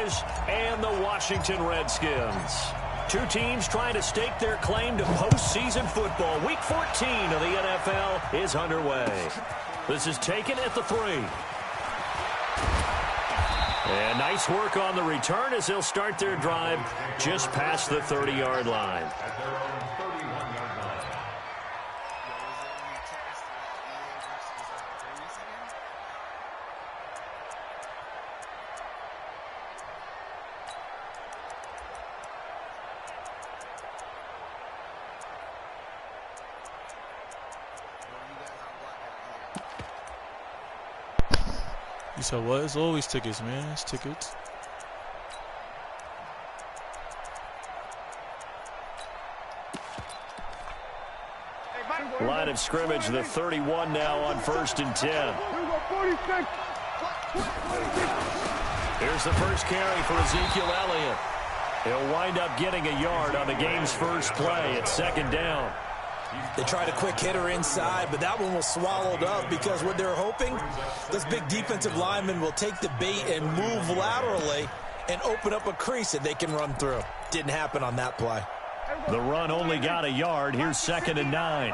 Commanders and the Washington Redskins. Two teams trying to stake their claim to postseason football. Week 14 of the NFL is underway. This is taken at the 3. And nice work on the return as they'll start their drive just past the 30-yard line. You said what? It's always tickets, man. It's tickets. Line of scrimmage, the 31 now on 1st and 10. Here's the first carry for Ezekiel Elliott. He'll wind up getting a yard on the game's first play at 2nd down. They tried a quick hitter inside, but that one was swallowed up because what they're hoping, this big defensive lineman will take the bait and move laterally and open up a crease that they can run through. Didn't happen on that play. The run only got a yard. Here's 2nd and 9.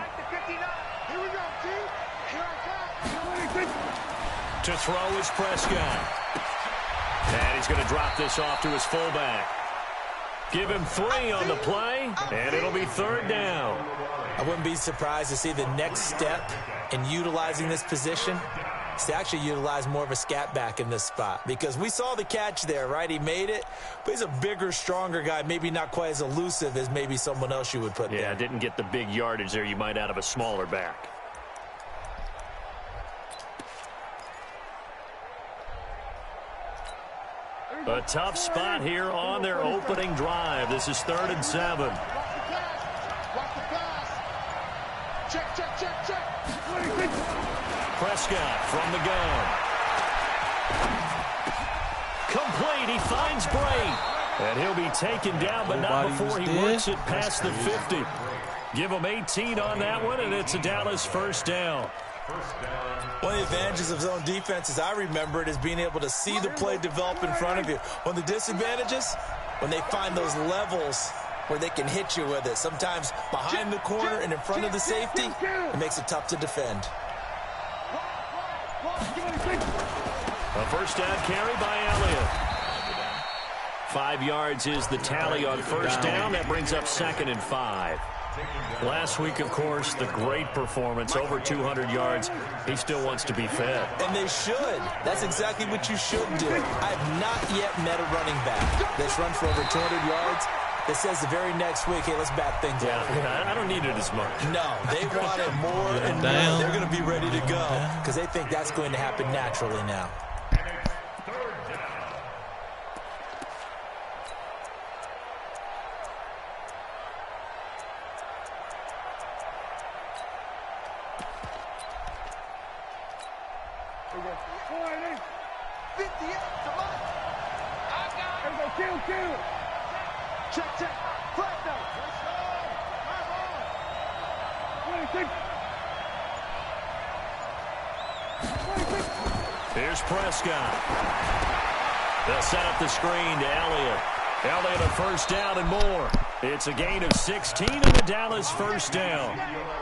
To throw is Prescott. And he's going to drop this off to his fullback. Give him 3 on the play, and it'll be 3rd down. I wouldn't be surprised to see the next step in utilizing this position is to actually utilize more of a scat back in this spot, because we saw the catch there, right? He made it, but he's a bigger, stronger guy, maybe not quite as elusive as maybe someone else you would put there. Yeah, didn't get the big yardage there you might out of a smaller back. A tough spot here on their opening drive. This is 3rd and 7. Prescott from the gun. Complete. He finds Bray. And he'll be taken down, but not before he works it past the 50. Give him 18 on that one, and it's a Dallas 1st down. One of the advantages of zone defense, as I remember it, is being able to see the play develop in front of you. One of the disadvantages, when they find those levels where they can hit you with it. Sometimes behind the corner and in front of the safety, it makes it tough to defend. A 1st down carry by Elliott. 5 yards is the tally on 1st down. That brings up 2nd and 5. Last week, of course, the great performance, over 200 yards. He still wants to be fed. And they should. That's exactly what you should do. I have not yet met a running back that's run for over 200 yards that says the very next week, hey, let's back things up. Yeah, I don't need it as much. No, they want it more and more. They're going to be ready to go because they think that's going to happen naturally now. Here's Prescott. They'll set up the screen to Elliott. Elliott a 1st down and more. It's a gain of 16 and the Dallas 1st down.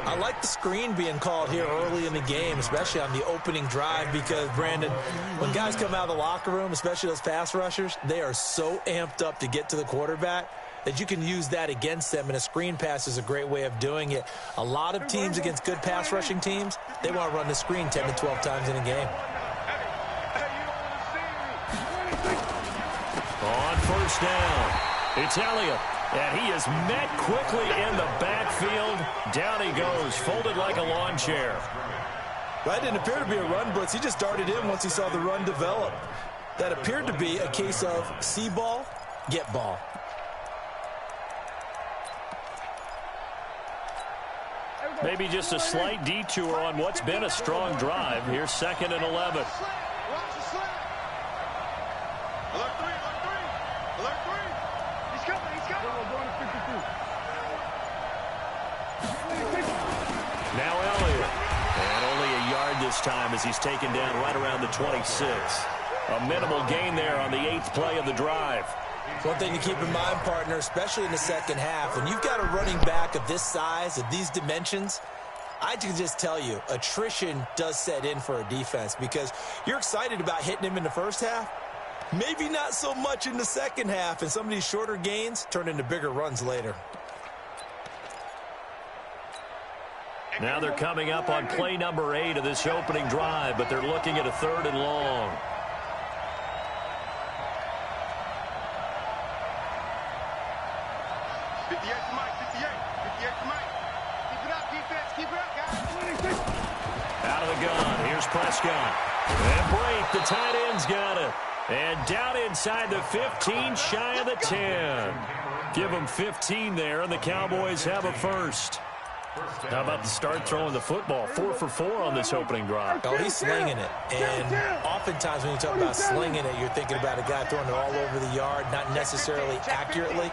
I like the screen being called here early in the game, especially on the opening drive, because, Brandon, when guys come out of the locker room, especially those pass rushers, they are so amped up to get to the quarterback that you can use that against them, and a screen pass is a great way of doing it. A lot of teams against good pass rushing teams, they want to run the screen 10 to 12 times in a game. On 1st down, it's Elliott, and he is met quickly in the backfield. Down he goes, folded like a lawn chair. That didn't appear to be a run blitz. He just darted in once he saw the run develop. That appeared to be a case of see ball, get ball. Maybe just a slight detour on what's been a strong drive. Here's 2nd and 11. Now Elliott. And only a yard this time as he's taken down right around the 26. A minimal gain there on the 8th play of the drive. One thing to keep in mind, partner, especially in the second half, when you've got a running back of this size, of these dimensions, I can just tell you, attrition does set in for a defense because you're excited about hitting him in the first half. Maybe not so much in the second half, and some of these shorter gains turn into bigger runs later. Now they're coming up on play number 8 of this opening drive, but they're looking at a 3rd and long. Out of the gun, here's Prescott. And break, the tight end's got it. And down inside the 15, shy of the 10. Give them 15 there, and the Cowboys have a first. How about the start throwing the football? 4 for 4 on this opening drive. Oh, he's slinging it. And oftentimes when you talk about slinging it, you're thinking about a guy throwing it all over the yard, not necessarily accurately.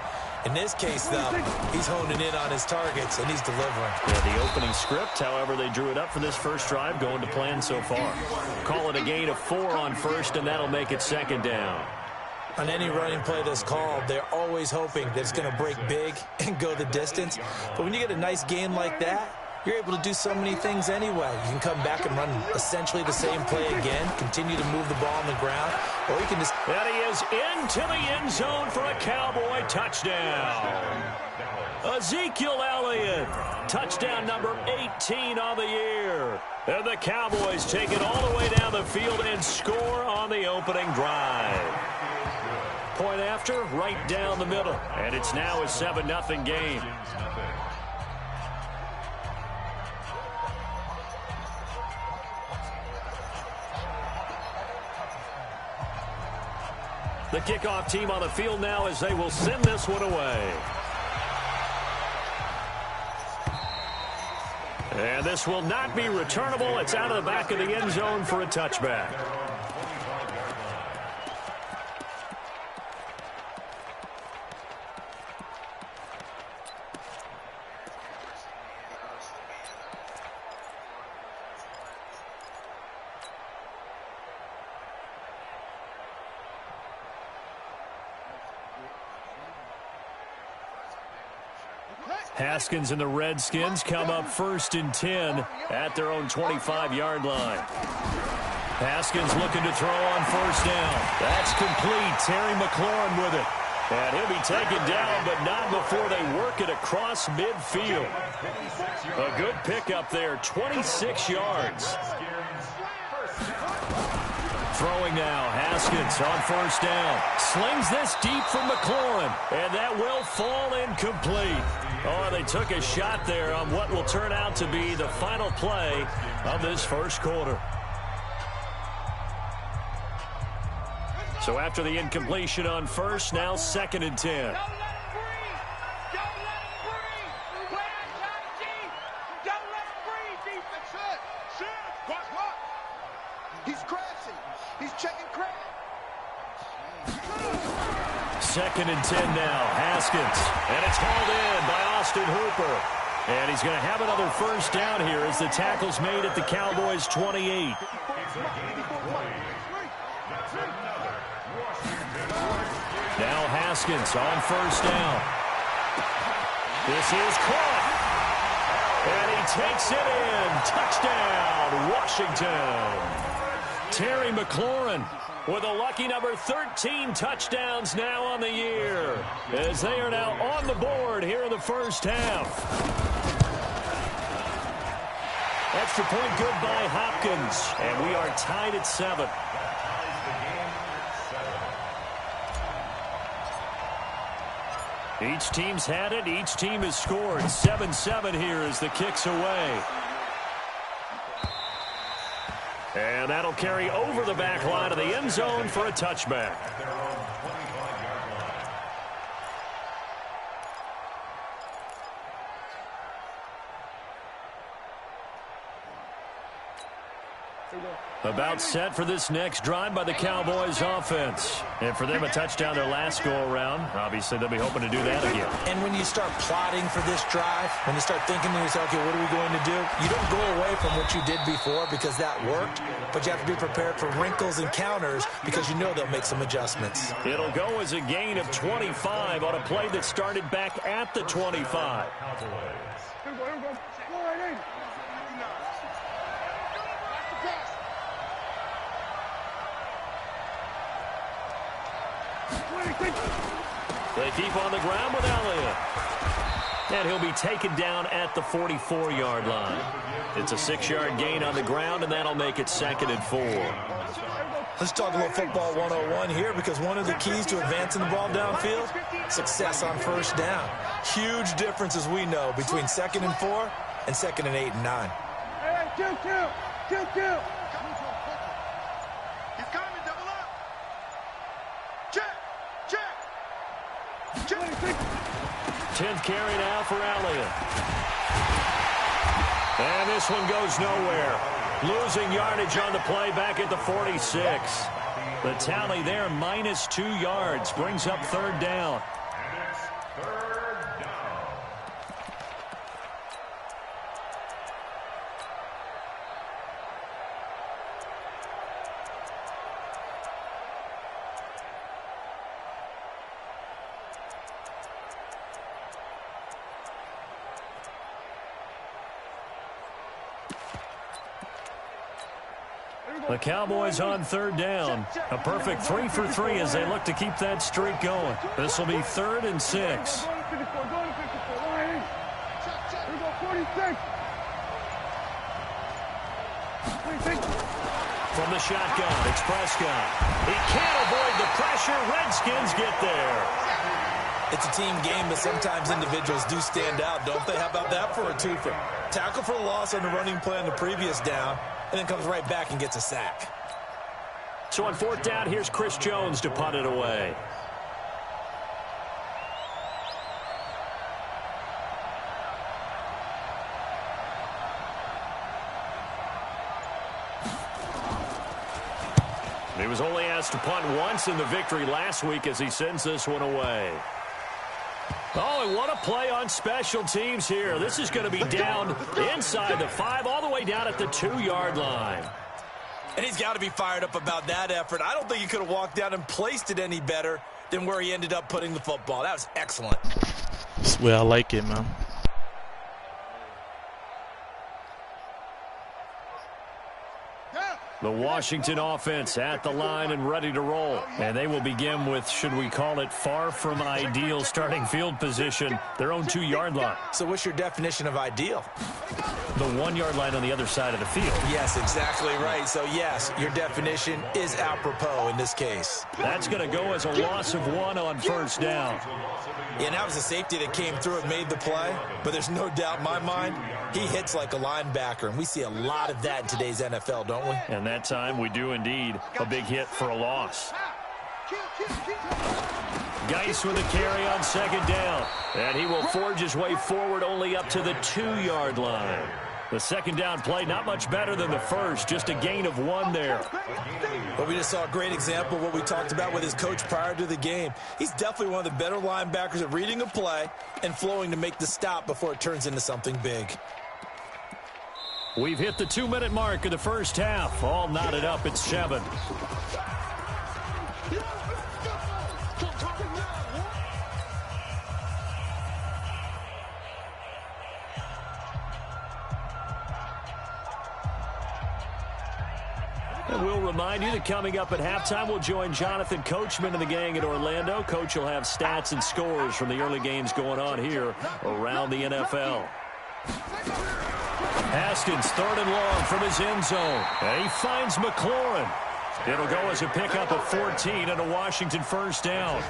In this case, though, he's honing in on his targets, and he's delivering. Yeah, the opening script, however, they drew it up for this first drive, going to plan so far. Call it a gain of 4 on first, and that'll make it 2nd down. On any running play that's called, they're always hoping that it's going to break big and go the distance. But when you get a nice gain like that, you're able to do so many things anyway. You can come back and run essentially the same play again, continue to move the ball on the ground, or you can just... And he is into the end zone for a Cowboy touchdown. Ezekiel Elliott, touchdown number 18 on the year. And the Cowboys take it all the way down the field and score on the opening drive. Point after, right down the middle. And it's now a 7-0 game. The kickoff team on the field now as they will send this one away. And this will not be returnable. It's out of the back of the end zone for a touchback. Haskins and the Redskins come up 1st and 10 at their own 25-yard line. Haskins looking to throw on 1st down. That's complete. Terry McLaurin with it. And he'll be taken down, but not before they work it across midfield. A good pickup there, 26 yards. Throwing now, Haskins on 1st down. Slings this deep from McLaurin, and that will fall incomplete. Oh, they took a shot there on what will turn out to be the final play of this first quarter. So after the incompletion on 1st, now 2nd and 10. Second and 10 now, Haskins. And it's hauled in by Austin Hooper. And he's going to have another 1st down here as the tackle's made at the Cowboys' 28. Now Haskins on 1st down. This is caught. And he takes it in. Touchdown, Washington. Terry McLaurin with a lucky number 13 touchdowns now on the year, as they are now on the board here in the first half. Extra point good by Hopkins, and we are tied at 7. Each team's had it. Each team has scored. 7-7 here as the kick's away. And that'll carry over the back line of the end zone for a touchback. About set for this next drive by the Cowboys offense. And for them, a touchdown their last go-around. Obviously, they'll be hoping to do that again. And when you start plotting for this drive, when you start thinking to yourself, okay, what are we going to do? You don't go away from what you did before because that worked, but you have to be prepared for wrinkles and counters because you know they'll make some adjustments. It'll go as a gain of 25 on a play that started back at the 25. They keep on the ground with Elliott. And he'll be taken down at the 44-yard line. It's a 6-yard gain on the ground, and that'll make it 2nd and 4. Let's talk a little football 101 here because one of the keys to advancing the ball downfield, success on first down. Huge difference, as we know, between 2nd and 4 and 2nd and 8 and 9. Kill. 10th carry now for Elliott. And this one goes nowhere. Losing yardage on the play back at the 46. The tally there, -2 yards, brings up 3rd down. The Cowboys on 3rd down. A perfect 3 for 3 as they look to keep that streak going. This will be 3rd and 6. From the shotgun, it's Prescott. He can't avoid the pressure. Redskins get there. It's a team game, but sometimes individuals do stand out, don't they? How about that for a twofer? Tackle for a loss on the running play on the previous down, and then comes right back and gets a sack. So on 4th down, here's Chris Jones to punt it away. He was only asked to punt once in the victory last week as he sends this one away. Oh, and what a play on special teams here. This is going to be down inside the 5, all the way down at the 2-yard line. And he's got to be fired up about that effort. I don't think he could have walked down and placed it any better than where he ended up putting the football. That was excellent. That's the way I like it, man. The Washington offense at the line and ready to roll. And they will begin with, should we call it, far from ideal starting field position, their own 2-yard line. So what's your definition of ideal? The 1-yard line on the other side of the field. Yes, exactly right. So, yes, your definition is apropos in this case. That's going to go as a loss of 1 on 1st down. And that was a safety that came through and made the play. But there's no doubt in my mind, he hits like a linebacker. And we see a lot of that in today's NFL, don't we? And that time we do indeed. A big hit for a loss. Geis with a carry on 2nd down. And he will forge his way forward only up to the 2-yard line. The 2nd down play, not much better than the first, just a gain of 1 there. But we just saw a great example of what we talked about with his coach prior to the game. He's definitely one of the better linebackers at reading a play and flowing to make the stop before it turns into something big. We've hit the 2-minute mark of the first half. All knotted up at 7. And we'll remind you that coming up at halftime, we'll join Jonathan Coachman and the gang at Orlando. Coach will have stats and scores from the early games going on here around the NFL. Haskins, 3rd and long from his end zone. And he finds McLaurin. It'll go as a pickup of 14 and a Washington 1st down.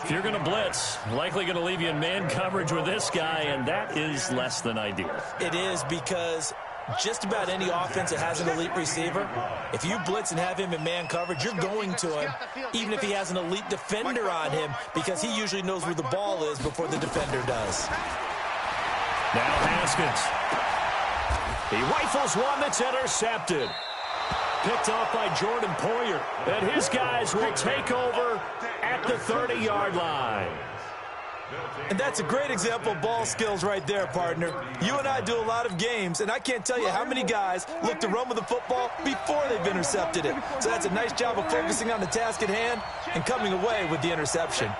If you're going to blitz, likely going to leave you in man coverage with this guy, and that is less than ideal. It is because just about any offense that has an elite receiver, if you blitz and have him in man coverage, you're going to him, even if he has an elite defender on him, because he usually knows where the ball is before the defender does. Now Haskins. He rifles one that's intercepted. picked off by Jordan Poyer. And his guys will take over at the 30-yard line. And that's a great example of ball skills right there, partner. You and I do a lot of games, and I can't tell you how many guys look to run with the football before they've intercepted it. So that's a nice job of focusing on the task at hand and coming away with the interception.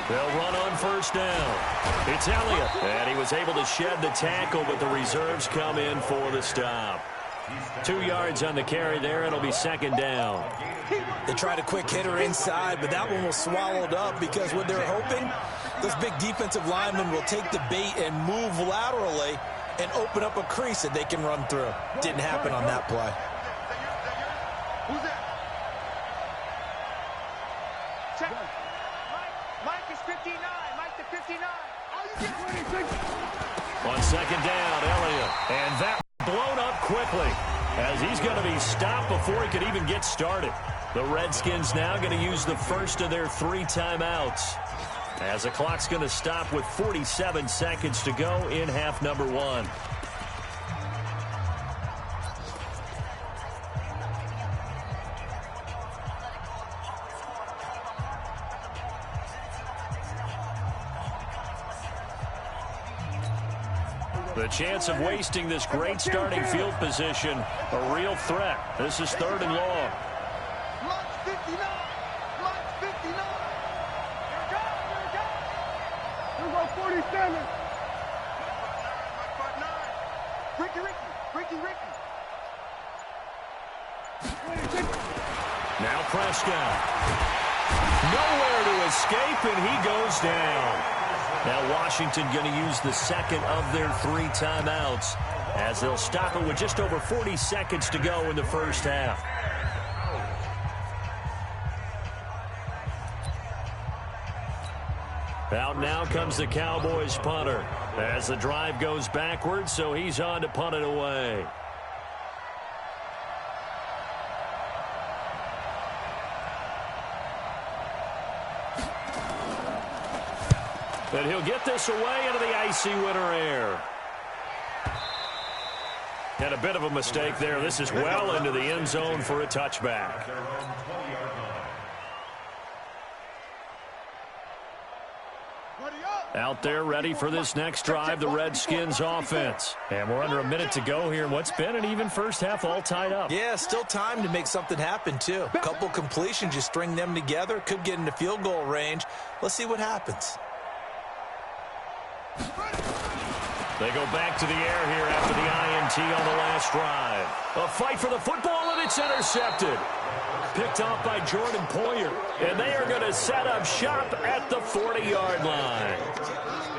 They'll run on first down. It's Elliott, and he was able to shed the tackle, but the reserves come in for the stop. 2 yards on the carry there. It'll be second down. They tried a quick hitter inside, but that one was swallowed up because what they're hoping, those big defensive linemen will take the bait and move laterally and open up a crease that they can run through. Didn't happen on that play. Who's that? Check. Mike is 59. Mike to 59. On second down, Elliott. And that blown up quickly as he's going to be stopped before he could even get started. The Redskins now going to use the first of their 3 timeouts as the clock's going to stop with 47 seconds to go in half number 1. The chance of wasting this great starting field position, a real threat. This is 3rd and long. Mike 59. Mike 59. Here it goes. Here it goes. Here goes 47. Mike 9. Ricky. Now Prescott. Nowhere to escape, and he goes down. Now Washington going to use the second of their 3 timeouts as they'll stop it with just over 40 seconds to go in the first half. Out now comes the Cowboys punter as the drive goes backwards, so he's on to punt it away. And he'll get this away into the icy winter air. And a bit of a mistake there. This is well into the end zone for a touchback. Out there ready for this next drive, the Redskins offense. And we're under a minute to go here in what's been an even first half, all tied up. Yeah, still time to make something happen, too. A couple completions, you string them together, could get into field goal range. Let's see what happens. They go back to the air here after the INT on the last drive. A fight for the football, and it's intercepted. Picked off by Jordan Poyer. And they are going to set up shop at the 40-yard line.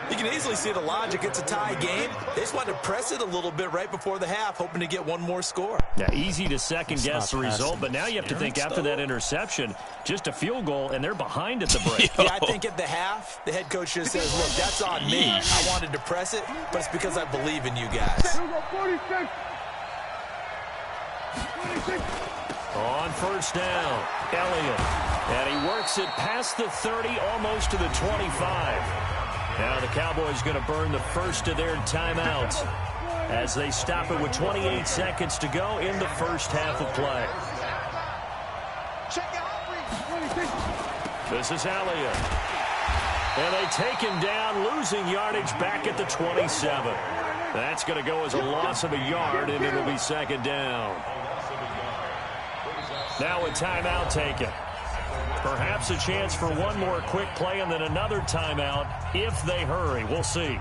You can easily see the logic. It's a tie game. They just wanted to press it a little bit right before the half, hoping to get one more score. Now, easy to second-guess the result, but now you have to think after that interception, just a field goal, and they're behind at the break. Yeah, I think at the half, the head coach just says, look, that's on me. I wanted to press it, but it's because I believe in you guys. On first down, Elliott. And he works it past the 30, almost to the 25. Now the Cowboys going to burn the first of their timeouts as they stop it with 28 seconds to go in the first half of play. This is Elliott. And they take him down, losing yardage back at the 27. That's going to go as a loss of a yard, and it'll be second down. Now a timeout taken. Perhaps a chance for one more quick play and then another timeout if they hurry. We'll see.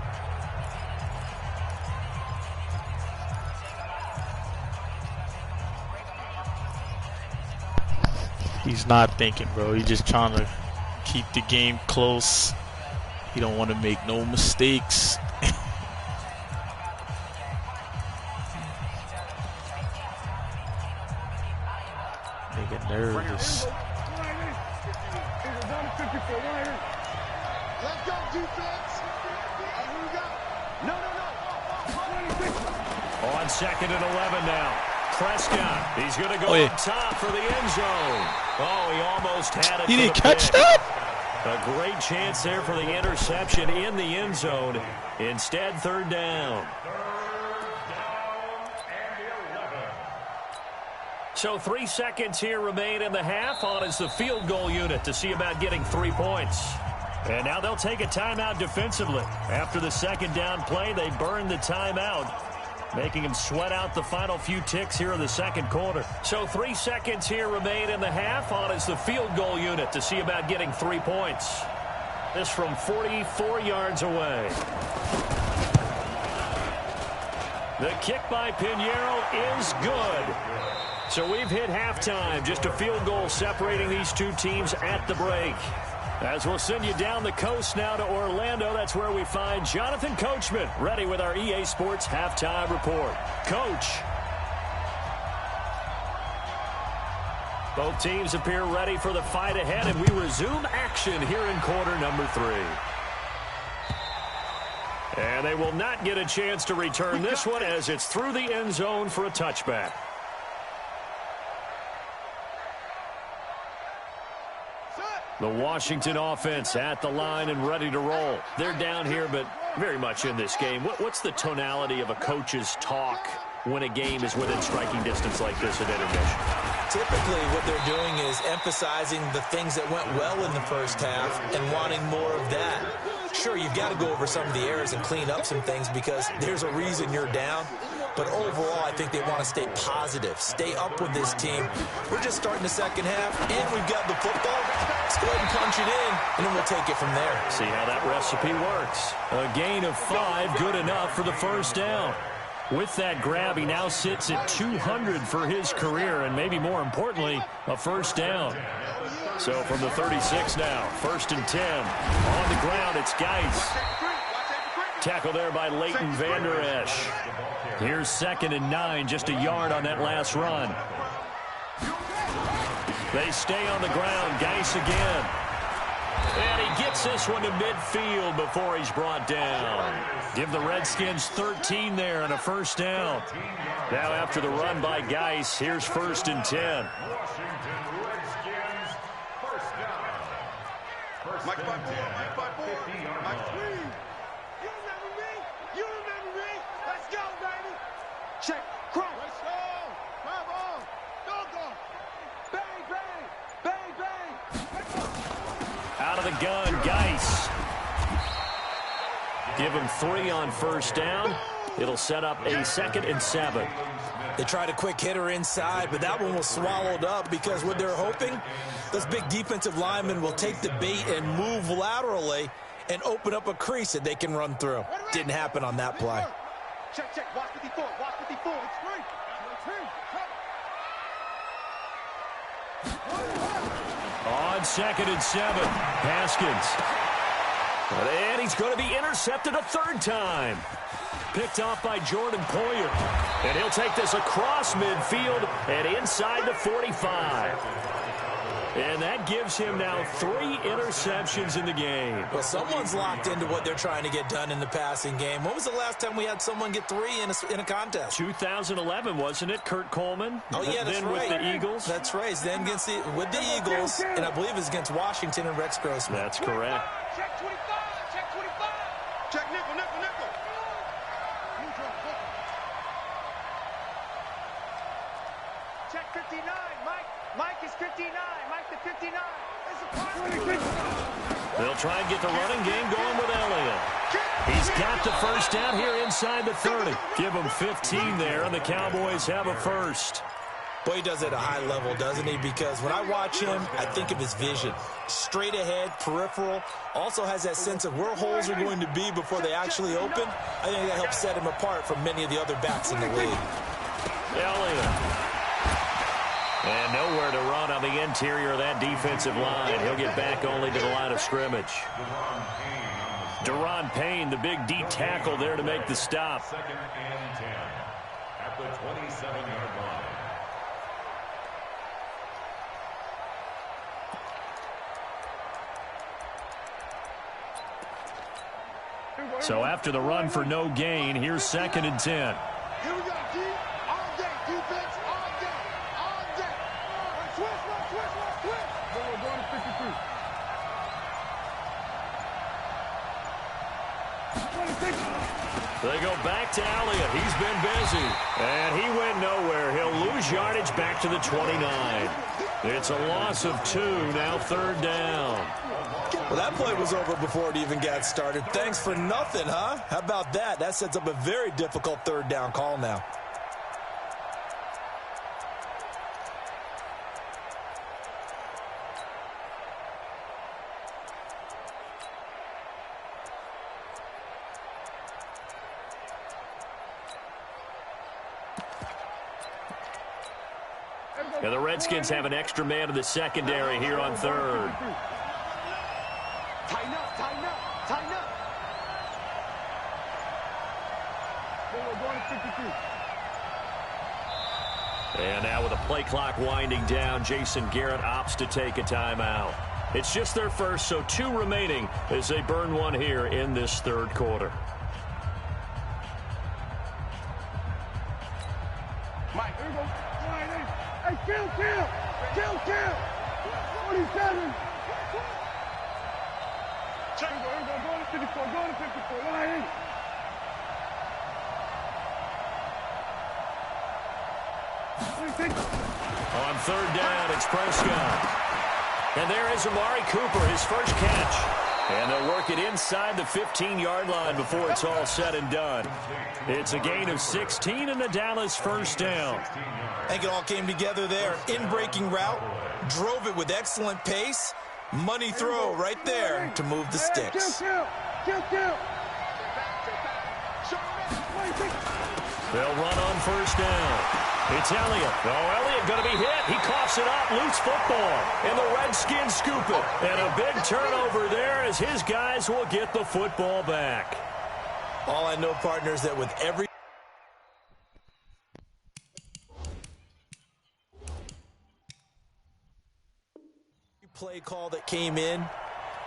He's not thinking, bro. He's just trying to keep the game close. He don't want to make no mistakes. Nigga nervous. Let's go, defense. Here we go. No. On second and 11 now. Prescott. He's going to go up top for the end zone. Oh, he almost had it. He didn't catch that? A great chance there for the interception in the end zone. Instead, third down. So 3 seconds here remain in the half. On is the field goal unit to see about getting 3 points. And now they'll take a timeout defensively. After the second down play, they burn the timeout, making them sweat out the final few ticks here in the second quarter. So 3 seconds here remain in the half. On is the field goal unit to see about getting 3 points. This from 44 yards away. The kick by Pinheiro is good. So we've hit halftime. Just a field goal separating these two teams at the break. As we'll send you down the coast now to Orlando, that's where we find Jonathan Coachman, ready with our EA Sports Halftime Report. Coach. Both teams appear ready for the fight ahead, and we resume action here in quarter number 3. And they will not get a chance to return this one as it's through the end zone for a touchback. The Washington offense at the line and ready to roll. They're down here, but very much in this game. What's the tonality of a coach's talk when a game is within striking distance like this at intermission? Typically, what they're doing is emphasizing the things that went well in the first half and wanting more of that. Sure, you've got to go over some of the errors and clean up some things because there's a reason you're down. But overall, I think they want to stay positive, stay up with this team. We're just starting the second half, and we've got the football. Let's go ahead and punch it in, and then we'll take it from there. See how that recipe works. A gain of 5, good enough for the first down. With that grab, he now sits at 200 for his career, and maybe more importantly, a first down. So from the 36 now, 1st and 10. On the ground, it's Geis. Tackle there by Leighton Vander Esch. Here's 2nd and 9, just a yard on that last run. They stay on the ground. Geis again. And he gets this one to midfield before he's brought down. Give the Redskins 13 there and a first down. Now after the run by Geis, here's 1st and 10. Mike 5-4, Mike 5-4, Mike 3. You remember me? You remember me? Let's go, baby. Check, cross. Let's go. Come on. Go. Bang, bang. Bang, bang. Out of the gun, Geis. Give him 3 on first down. It'll set up a 2nd and 7. They tried a quick hitter inside, but that one was swallowed up because what they're hoping, those big defensive linemen will take the bait and move laterally and open up a crease that they can run through. Didn't happen on that play. Check. Watch 54. Watch 54. It's free. On 2nd and 7, Haskins. And he's going to be intercepted a 3rd time. Picked off by Jordan Poyer. And he'll take this across midfield and inside the 45. And that gives him now 3 interceptions in the game. Well, someone's locked into what they're trying to get done in the passing game. When was the last time we had someone get 3 in a contest? 2011, wasn't it? Kurt Coleman? Oh, yeah, that's then right. with the Eagles? That's right. Then with the Eagles, and I believe it's against Washington and Rex Grossman. That's correct. Check 25. Check 25. Check nickel. Check 59. Mike is 59. Mike the 59. They'll try and get the running game going with Elliott. He's got the first down here inside the 30. Give him 15 there, and the Cowboys have a first. Boy, he does it at a high level, doesn't he? Because when I watch him, I think of his vision. Straight ahead, peripheral. Also has that sense of where holes are going to be before they actually open. I think that helps set him apart from many of the other backs in the league. Elliott. And nowhere to run on the interior of that defensive line. He'll get back only to the line of scrimmage. Deron Payne, the big D tackle there to make the stop. 2nd and 10 at the 27-yard line. So after the run for no gain, here's 2nd and 10. Here we go, D. All day. Defense, all day. All day. Switch. We're going to 53. They go back to Elliott. He's been busy. And he went nowhere. He'll lose yardage back to the 29. It's a loss of 2, now 3rd down. Well, that play was over before it even got started. Thanks for nothing, huh? How about that? That sets up a very difficult 3rd down call now. And the Redskins have an extra man in the secondary here on 3rd. Tighten up, tighten up, tighten up. We're going to 52. And now with the play clock winding down, Jason Garrett opts to take a timeout. It's just their first, so 2 remaining as they burn one here in this 3rd quarter. Mike, here we go. Hey, kill, kill, kill, kill. 47. Check. Here we go, go to 54, go to 54. Line. On 3rd down, it's Prescott. And there is Amari Cooper, his first catch. And they'll work it inside the 15-yard line before it's all said and done. It's a gain of 16 and the Dallas first down. I think it all came together there. In-breaking route, drove it with excellent pace. Money throw right there to move the sticks. They'll run on 1st down. It's Elliott. Oh, Elliott going to be hit. He coughs it up. Loose football. And the Redskins scoop it. And a big turnover there as his guys will get the football back. All I know, partner, is that with every play call that came in,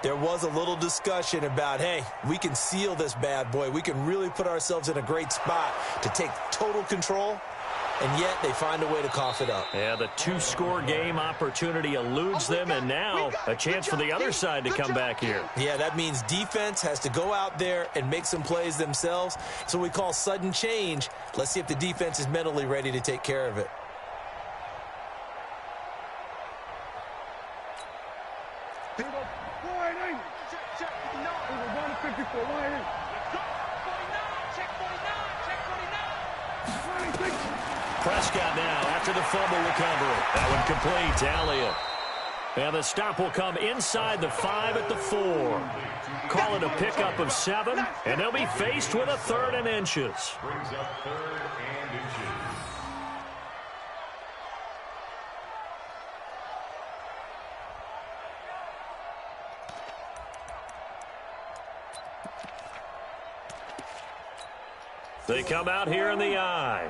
there was a little discussion about, hey, we can seal this bad boy. We can really put ourselves in a great spot to take total control, and yet they find a way to cough it up. Yeah, the 2-score game opportunity eludes them, and now a chance for the other side to come back here. Yeah, that means defense has to go out there and make some plays themselves. So we call sudden change. Let's see if the defense is mentally ready to take care of it. Prescott now after the fumble recovery. That one complete to Elliott. And the stop will come inside the 5 at the 4. Call it a pickup of 7, and they'll be faced with a 3rd and inches. Brings up 3rd and inches. They come out here in the eye.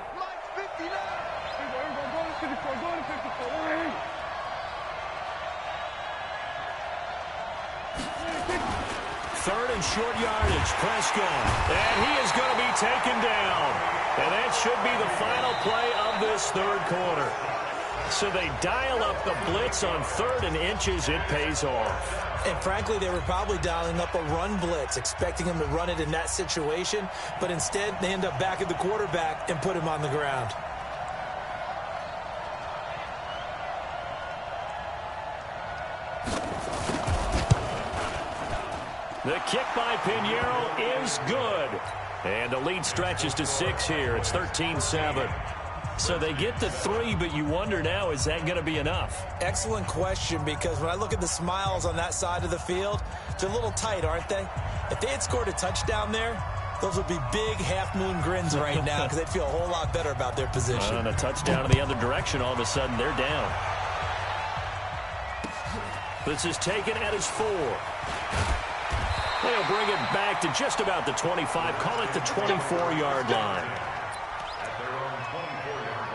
Third and short yardage, Prescott. And he is going to be taken down. And that should be the final play of this 3rd quarter. So they dial up the blitz on 3rd and inches. It pays off. And frankly, they were probably dialing up a run blitz, expecting him to run it in that situation. But instead, they end up back at the quarterback and put him on the ground. The kick by Pinheiro is good. And the lead stretches to 6 here. It's 13-7. So they get the 3, but you wonder now, is that going to be enough? Excellent question, because when I look at the smiles on that side of the field, they're a little tight, aren't they? If they had scored a touchdown there, those would be big half-moon grins right now because they'd feel a whole lot better about their position. And a touchdown in the other direction, all of a sudden they're down. This is taken at his 4. They'll bring it back to just about the 25. Call it the 24-yard line. At their own 24-yard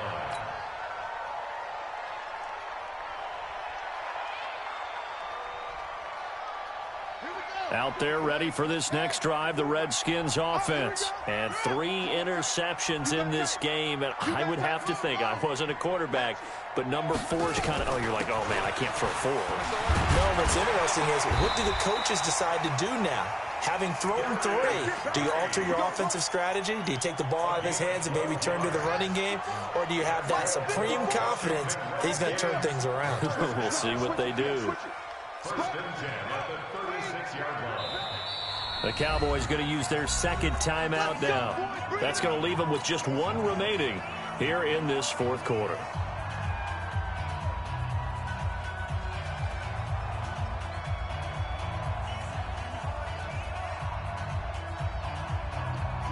line. Out there ready for this next drive, the Redskins offense. And 3 interceptions in this game. And I would have to think, I wasn't a quarterback, but number 4 is kind of, oh, you're like, oh, man, I can't throw 4. No, what's interesting is, what do the coaches decide to do now? Having thrown 3, do you alter your offensive strategy? Do you take the ball out of his hands and maybe turn to the running game? Or do you have that supreme confidence that he's going to turn things around? We'll see what they do. First and 10 at the 36-yard line. The Cowboys going to use their second timeout now. That's going to leave them with just 1 remaining here in this fourth quarter.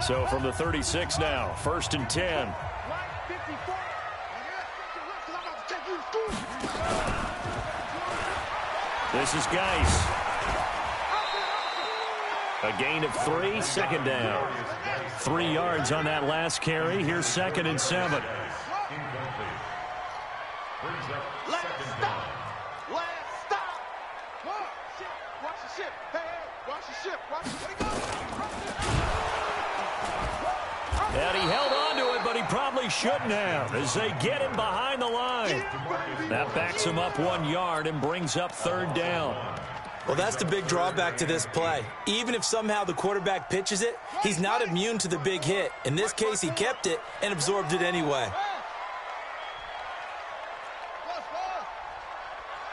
So from the 36 now, first and 10. This is Geis. A gain of 3, second down. 3 yards on that last carry. Here's second and 7. Let's stop. Let's stop. Whoa, shit. Watch the ship. Hey, hey, watch the ship. Watch the ship. And he held on to it, but he probably shouldn't have as they get him behind the line. That backs him up 1 yard and brings up third down. Well, that's the big drawback to this play. Even if somehow the quarterback pitches it, he's not immune to the big hit. In this case, he kept it and absorbed it anyway.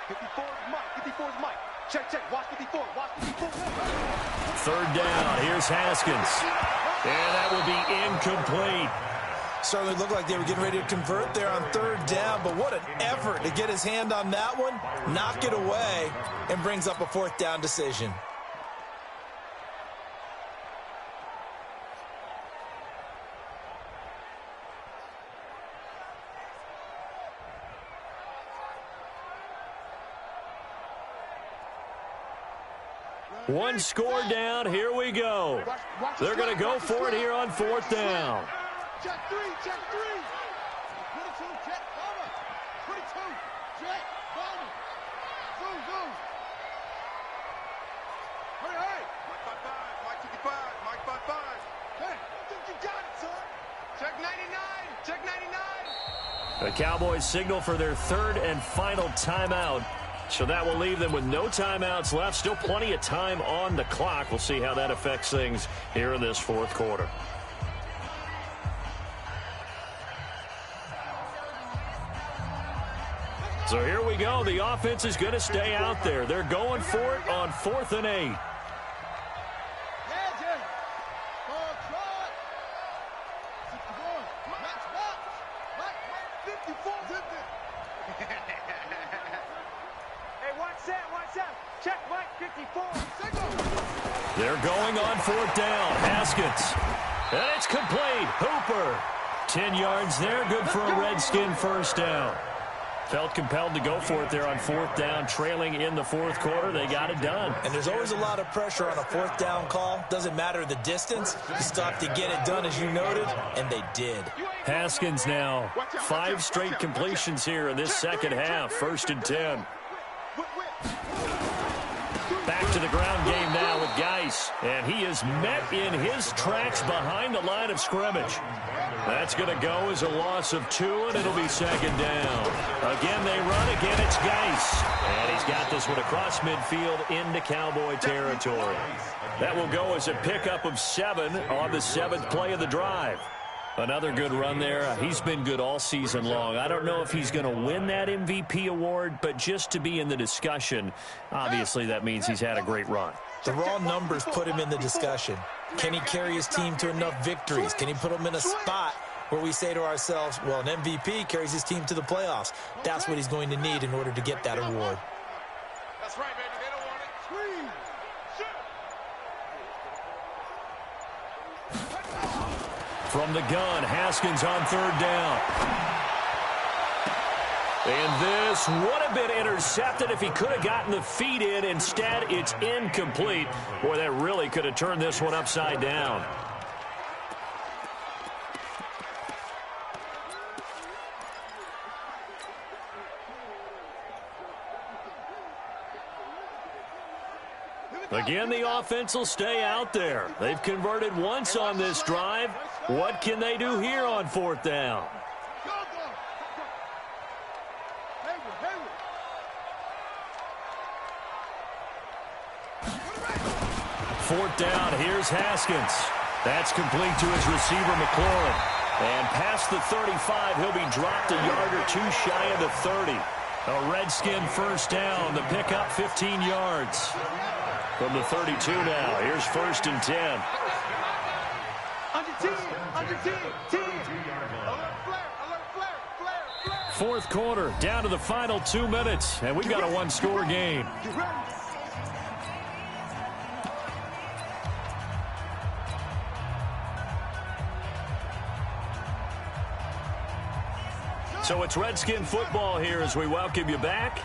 54 is Mike. 54 is Mike. Check, check. Watch 54. Watch 54. Third down. Here's Haskins. And that will be incomplete. Certainly looked like they were getting ready to convert there on third down, but what an effort to get his hand on that one, knock it away, and brings up a fourth down decision. One score down. Here we go. They're going to go for it here on fourth down. Check 3, check 3. 22, check, over. 22, check, over. Zoom, zoom. Hey, hey. Mike 55, Mike 55, Mike 55. Hey, I think you got it, son. Check 99, check 99. The Cowboys signal for their third and final timeout. So that will leave them with no timeouts left. Still plenty of time on the clock. We'll see how that affects things here in this fourth quarter. So here we go. The offense is going to stay out there. They're going for it on 4th and 8. They're going on fourth down. Haskins. And it's complete. Hooper. 10 yards there. Good for a Redskin first down. Felt compelled to go for it there on fourth down. Trailing in the fourth quarter. They got it done. And there's always a lot of pressure on a fourth down call. Doesn't matter the distance. You still have to get it done, as you noted, and they did. Haskins now. 5 straight completions here in this second half. First and 10. Back to the ground game now with Geis. And he is met in his tracks behind the line of scrimmage. That's going to go as a loss of 2, and it'll be second down. Again, they run. Again, it's Geis. And he's got this one across midfield into Cowboy territory. That will go as a pickup of 7 on the 7th play of the drive. Another good run there. He's been good all season long. I don't know if he's going to win that MVP award, but just to be in the discussion, obviously that means he's had a great run. The raw numbers put him in the discussion. Can he carry his team to enough victories? Can he put them in a spot where we say to ourselves, well, an MVP carries his team to the playoffs. That's what he's going to need in order to get that award. That's right, baby. They don't want it. Scream. From the gun, Haskins on third down. And this would have been intercepted if he could have gotten the feet in. Instead, it's incomplete. Boy, that really could have turned this one upside down. Again, the offense will stay out there. They've converted once on this drive. What can they do here on fourth down? 4th down. Here's Haskins. That's complete to his receiver, McLaurin. And past the 35, he'll be dropped a yard or two shy of the 30. A Redskin 1st down. The pickup 15 yards. From the 32 now. Here's 1st and 10. Under 10, under 10, 10. Alert flare, alert flare, flare, flare. 4th quarter, down to the final 2 minutes, and we've got a one-score game. You ready? So it's Redskin football here as we welcome you back.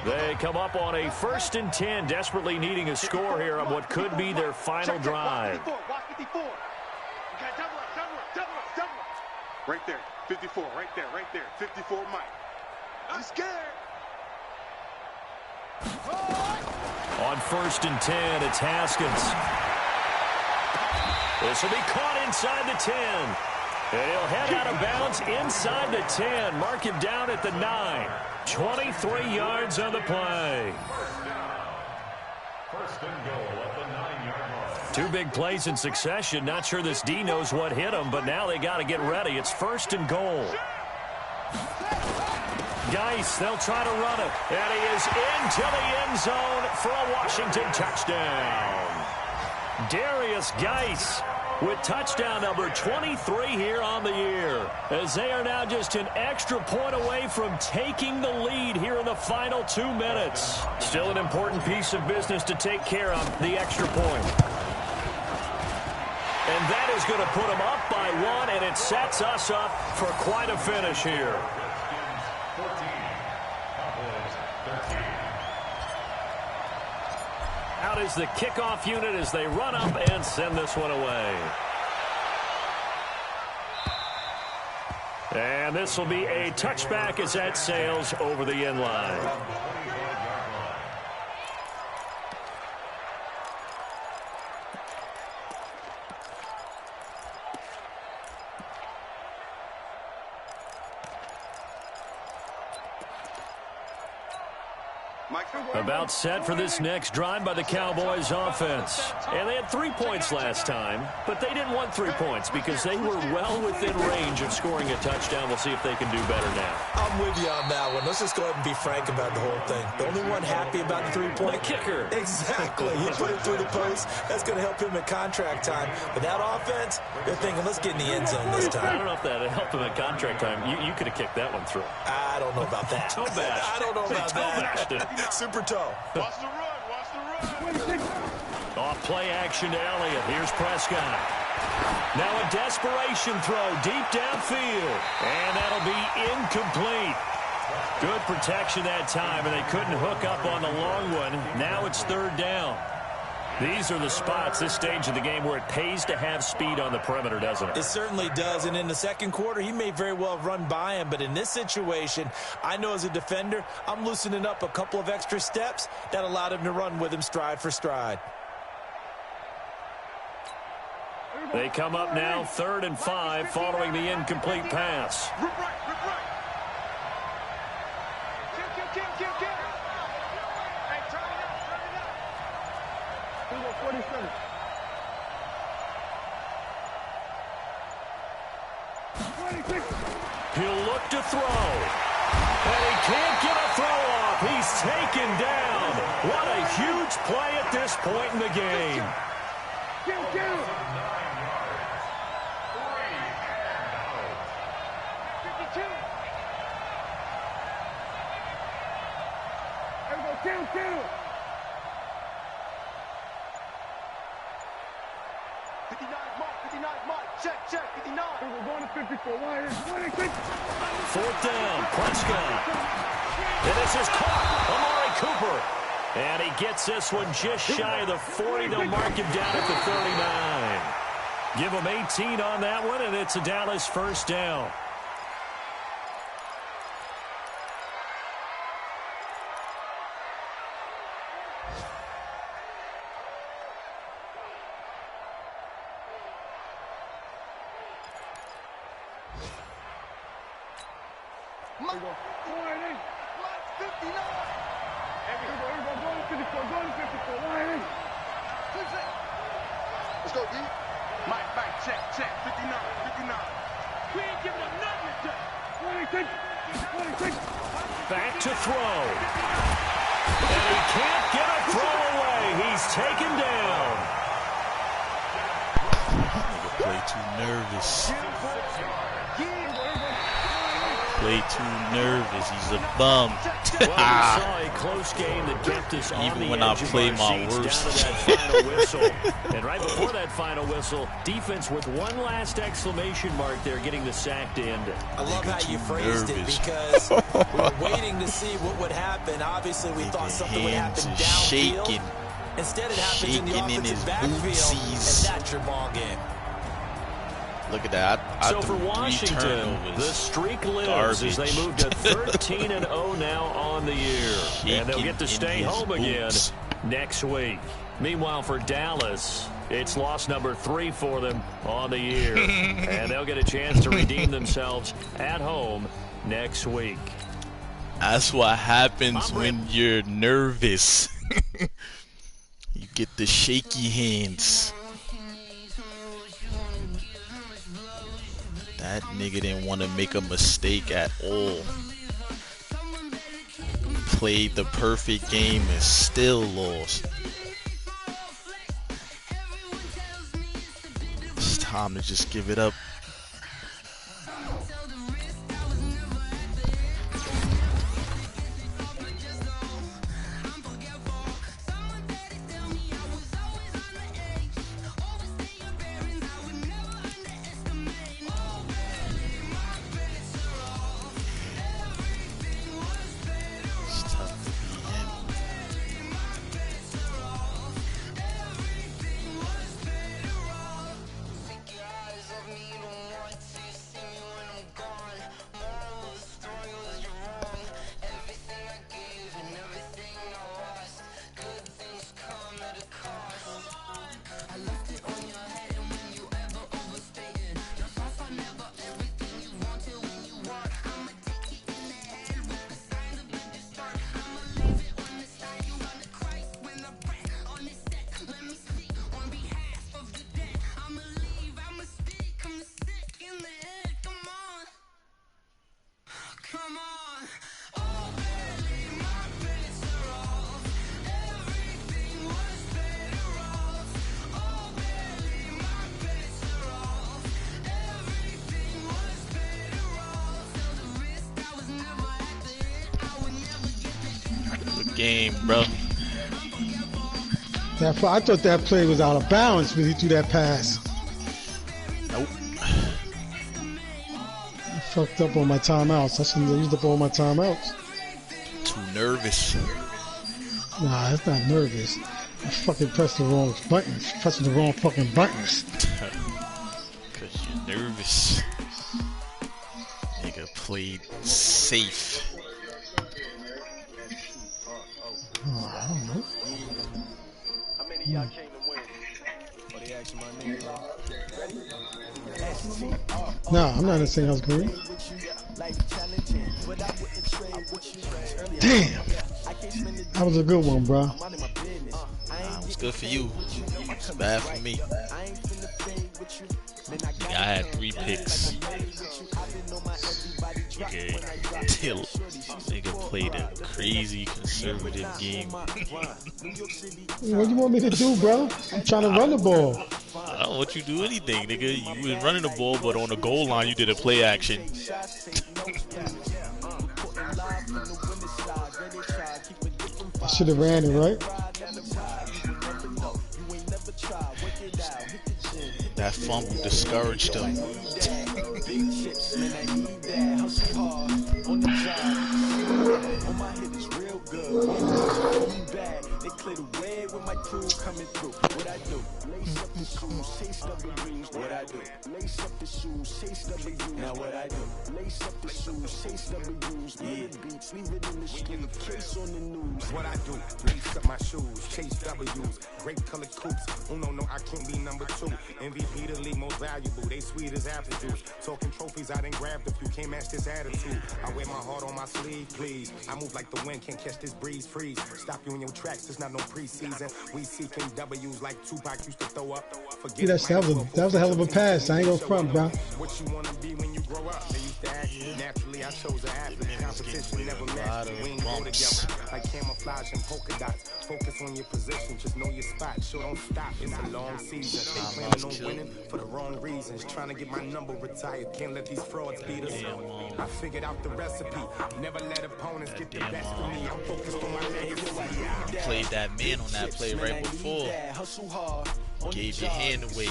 They come up on a 1st and 10, desperately needing a score here on what could be their final drive. Watch 54. You got double up. Right there, 54, right there, 54 Mike. I'm scared. On 1st and 10, it's Haskins. This will be caught inside the 10. And he'll head out of bounds inside the 10. Mark him down at the 9. 23 yards on the play. First and goal at the 9-yard line. 2 big plays in succession. Not sure this D knows what hit him, but now they got to get ready. It's 1st and goal. Geis, they'll try to run it. And he is into the end zone for a Washington touchdown. Darius Geis with touchdown number 23 here on the year, as they are now just an extra point away from taking the lead here in the final 2 minutes. Still an important piece of business to take care of, the extra point. And that is going to put them up by 1, and it sets us up for quite a finish here. 14, Cowboys 13. Out is the kickoff unit as they run up and send this one away. And this will be a touchback as that sails over the end line. About set for this next drive by the Cowboys offense. And they had 3 points last time, but they didn't want 3 points because they were well within range of scoring a touchdown. We'll see if they can do better now. I'm with you on that one. Let's just go ahead and be frank about the whole thing. The only one happy about the 3-point. The kicker. Exactly. He put it through the post. That's going to help him at contract time. But that offense, they're thinking, let's get in the end zone this time. I don't know if that helped him at contract time. You could have kicked that one through. I don't know about that. Toe bashed. I don't know about Toe-bashed that. it. Super toe. Watch the run, watch the run. Off play action to Elliott. Here's Prescott. Now a desperation throw deep downfield. And that'll be incomplete. Good protection that time, and they couldn't hook up on the long one. Now it's 3rd down. These are the spots, this stage of the game, where it pays to have speed on the perimeter, doesn't it? It certainly does, and in the second quarter, he may very well have run by him, but in this situation, I know as a defender, I'm loosening up a couple of extra steps that allowed him to run with him stride for stride. They come up now 3rd and 5 following the incomplete pass. Rip right. Kill. Hey, turn it up. Here we go, 47. He'll look to throw. And he can't get a throw off. He's taken down. What a huge play at this point in the game. Kill. 52. Here we go, kill. 59 Mike. Check, 59. We're going to 54. 4th down, Prescott. And this is caught. Amari Cooper. And he gets this one just shy of the 40. They'll mark him down at the 39. Give him 18 on that one, and it's a Dallas 1st down. Mike 59. Here we go, going to 54. Let's go, D. Mike, check. 59. We ain't giving up nothing today. 26. Back to throw. And he can't get a throw away. He's taken down. Play too nervous. Play too nervous. He's a bum. Well, we saw a close game that kept us on the Even when I edge of play our my seats worst. down to that final whistle. And right before that final whistle, defense with one last exclamation mark there, getting the sack to end it. I love how you phrased it nervous. because we were waiting to see what would happen. Obviously, we thought something would happen Hands downfield. shaking. Instead, it happens in the Shaking in offensive his backfield, bootsies. and that's your ball game. Look at that. I So threw for 3 Washington, turnovers. the streak lives as they move to 13-0 now on the year. And they'll get to stay home again next week. Meanwhile, for Dallas, it's loss number 3 for them on the year. And they'll get a chance to redeem themselves at home next week. That's what happens when you're nervous. You get the shaky hands. That nigga didn't want to make a mistake at all. Played the perfect game and still lost. It's time to just give it up. Game, bro. I thought that play was out of bounds when he threw that pass. Nope. I fucked up on my timeouts. I shouldn't have used up all my timeouts. Too nervous. Nah, it's not nervous. I fucking pressed the wrong buttons. Pressing the wrong fucking buttons. Cause you're nervous. Nigga played safe. I don't know. How many of y'all came to win? Oh, they asked my name. Ready? Nah, I'm not in the same house, Green. Damn. That was a good one, bro. It was good for you. It's bad for me. Nigga, I had 3 picks. Nigga played a crazy conservative game. What do you want me to do, bro? I'm trying to run the ball. I don't want you to do anything, nigga. You was running the ball, but on the goal line, you did a play action. I should have ran it, right? That fumble discouraged him. They clear the way with my crew coming through. What I do? Lace up the shoes, chase double greens. What I do? Lace up the shoes, chase double greens. Now what I do? Lace up the shoes, chase double greens. Minute beats, leave it in the street. Case on the news. What I do? Lace up my shoes, chase W's. Great colored coops. Oh no, I can't be number 2. MVP the league most valuable. They sweet as apple juice. Talking trophies, I didn't grab the few. Can't match this attitude. I wear my heart on my sleeve, please. I move like the wind, can't catch this breeze. Freeze. Stop you in your tracks. There's not no preseason. We seeking W's like Tupac used to throw up. See, that was a hell of a pass. I ain't gonna front, bro. What you wanna be when you grow up? They used to ask me. Naturally, I chose an athlete. Competition never matched me. We ain't go together like camouflage and polka dots. Focus on your position, just know your spot. Sure, don't stop. It's a long season. They planning on winning for the wrong reasons. Trying to get my number retired. Can't let these frauds beat us. I figured out the recipe. Never let opponents get the best of me. I'm focused on my legacy. You played that man on that play right before. Gave your hand away.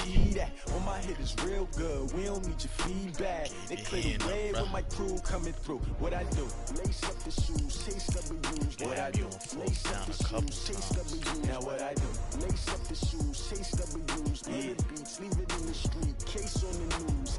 On my hit is real good. We don't need your feedback. They clear the way with my crew coming through. What I do? Lace up the shoes, chase W's. What I do? Lace up the shoes, chase W's. Now what I do? Lace up the shoes, chase W's. Yeah. Beats, leave it in the street. Case on the news.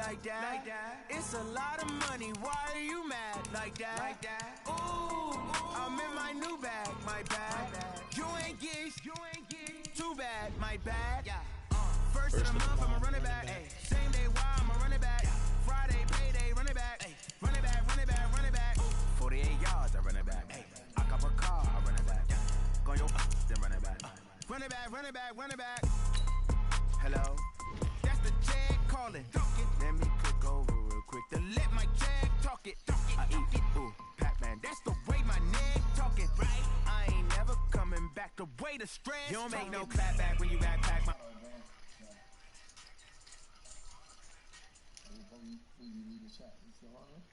Like that. It's a lot of money. Why are you mad like that? Like that. Ooh, I'm in my new bag, my bag. You ain't geeks, too bad, my bad. Yeah. First of the month, I'ma run it back. Ay. Same day, why I'ma run it back. Friday, payday, run it back. Ay. Run it back, run it back, run it back. 48 yards, I run it back. Ay. I cop a car, I run it back. Go your then run it back. Run it back, run it back, run it back. Hello, that's the jag calling. Let me click over real quick to let my jag talk it. I eat it, ooh, Pac-Man. That's the way my neck talking, right? I ain't never coming back. The way the stress. You don't make no clap back when you backpack my. You need a chat. You still on there?